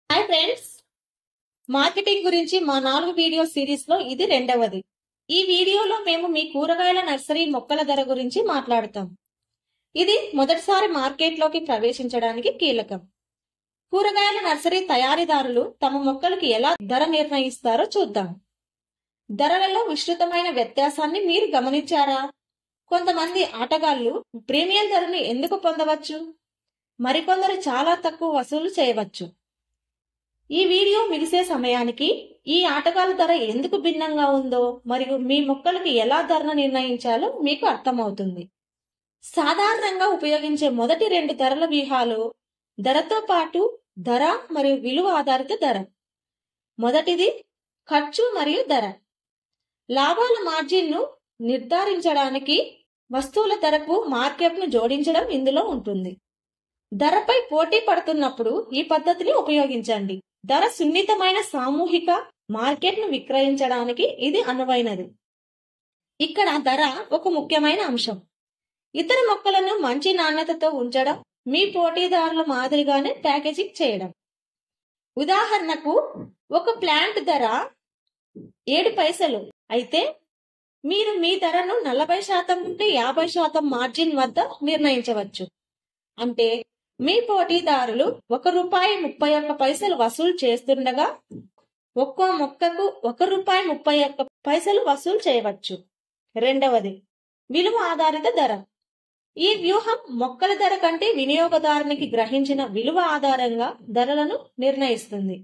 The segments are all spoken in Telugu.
హాయ్ ఫ్రెండ్స్, మార్కెటింగ్ గురించి మా 4 వీడియో సిరీస్ లో ఇది రెండవది. ఈ వీడియోలో మేము మీ కూరగాయల నర్సరీ మొక్కల ధర గురించి మాట్లాడతాం. ఇది మొదటిసారి మార్కెట్లోకి ప్రవేశించడానికి కీలకం. కూరగాయల నర్సరీ తయారీదారులు తమ మొక్కలకు ఎలా ధర నిర్ణయిస్తారో చూద్దాం. ధరలలో విస్తృతమైన వ్యత్యాసాన్ని మీరు గమనించారా? కొంతమంది ఆటగాళ్లు ప్రీమియం ధరను ఎందుకు పొందవచ్చు, మరికొందరు చాలా తక్కువ వసూలు చేయవచ్చు. ఈ వీడియో ముగిసే సమయానికి ఈ ఆటగాళ్ల ధర ఎందుకు భిన్నంగా ఉందో మరియు మీ మొక్కలకు ఎలా ధరను నిర్ణయించాలో మీకు అర్థమవుతుంది. సాధారణంగా ఉపయోగించే మొదటి 2 ధరల వ్యూహాలు ధరతో పాటు ధర మరియు విలువ ఆధారిత ధర. మొదటిది ఖర్చు మరియు ధర. లాభాల మార్జిన్ను నిర్ధారించడానికి వస్తువుల ధరకు మార్కెట్ను జోడించడం ఇందులో ఉంటుంది. ధరపై పోటీ పడుతున్నప్పుడు ఈ పద్ధతిని ఉపయోగించండి. ధర సున్నితమైన సామూహిక మార్కెట్ను విక్రయించడానికి ఇది అనువైనది. ఇక్కడ ధర ఒక ముఖ్యమైన అంశం. ఇతర మొక్కలను మంచి నాణ్యతతో ఉంచడం, మీ పోటీదారుల మాదిరిగానే ప్యాకేజింగ్ చేయడం. ఉదాహరణకు, ఒక ప్లాంట్ ధర 7 పైసలు అయితే మీరు మీ ధరను 40% నుండి 50% మార్జిన్ వద్ద నిర్ణయించవచ్చు. అంటే మీ పోటీదారులు ₹1.31 వసూలు చేస్తుండగా ఒక్కో మొక్కకు ₹1.31 వసూలు చేయవచ్చు. రెండవది విలువ ఆధారిత ధర. ఈ వ్యూహం మొక్కల ధర కంటే వినియోగదారునికి గ్రహించిన విలువ ఆధారంగా ధరలను నిర్ణయిస్తుంది.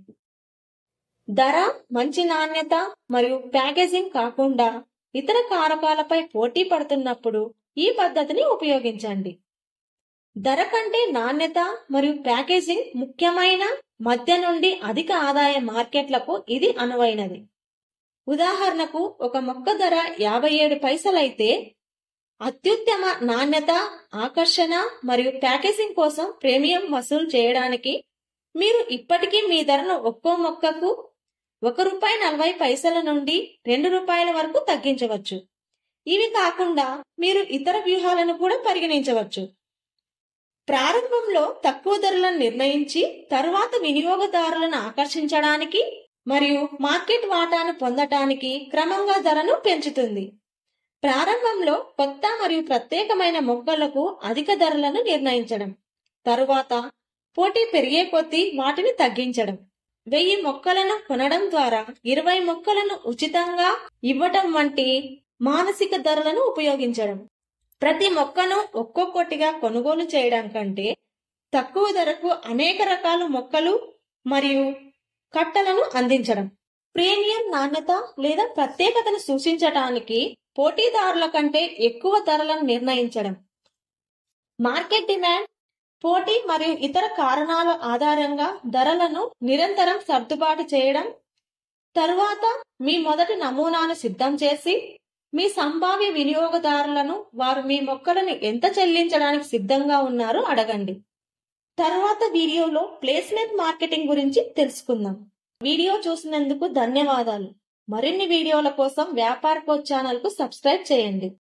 ధర, మంచి నాణ్యత మరియు ప్యాకేజింగ్ కాకుండా ఇతర కారకాలపై పోటీ పడుతున్నప్పుడు ఈ పద్ధతిని ఉపయోగించండి. ధర కంటే నాణ్యత మరియు ప్యాకేజింగ్ ముఖ్యమైన మధ్య నుండి అధిక ఆదాయ మార్కెట్లకు ఇది అనువైనది. ఉదాహరణకు, ఒక మొక్క ధర 57 పైసలైతే అత్యుత్తమ నాణ్యత, ఆకర్షణ మరియు ప్యాకేజింగ్ కోసం ప్రీమియం వసూలు చేయడానికి మీరు ఇప్పటికీ మీ ధరను ఒక్కో మొక్కకు ₹1.40 నుండి ₹2 వరకు తగ్గించవచ్చు. ఇవి కాకుండా మీరు ఇతర వ్యూహాలను కూడా పరిగణించవచ్చు. ప్రారంభంలో తక్కువ ధరలను నిర్ణయించి తరువాత వినియోగదారులను ఆకర్షించడానికి మరియు మార్కెట్ వాటాను పొందటానికి క్రమంగా ధరను పెంచుతుంది. ప్రారంభంలో కొత్త మరియు ప్రత్యేకమైన మొక్కలకు అధిక ధరలను నిర్ణయించడం, తరువాత పోటీ పెరిగే కొద్దీ వాటిని తగ్గించడం. 1000 మొక్కలను కొనడం ద్వారా 20 మొక్కలను ఉచితంగా ఇవ్వటం వంటి మానసిక ధరలను ఉపయోగించడం. ప్రతి మొక్కను ఒక్కొక్కటిగా కొనుగోలు చేయడం కంటే తక్కువ ధరకు అనేక రకాల మొక్కలు మరియు కట్టలను అందించడం. ప్రీమియం నాణ్యత లేదా ప్రత్యేకతను సూచించడానికి పోటీదారుల కంటే ఎక్కువ ధరలను నిర్ణయించడం. మార్కెట్ డిమాండ్, పోటీ మరియు ఇతర కారణాల ఆధారంగా ధరలను నిరంతరం సర్దుబాటు చేయడం. తరువాత మీ మొదటి నమూనాను సిద్ధం చేసి మీ సంభావ్య వినియోగదారులను వారు మీ మొక్కలను ఎంత చెల్లించడానికి సిద్ధంగా ఉన్నారో అడగండి. తరువాత వీడియోలో ప్లేస్మెంట్ మార్కెటింగ్ గురించి తెలుసుకుందాం. వీడియో చూసినందుకు ధన్యవాదాలు. మరిన్ని వీడియోల కోసం వ్యాపార కోచ్ ఛానల్ కు సబ్స్క్రైబ్ చేయండి.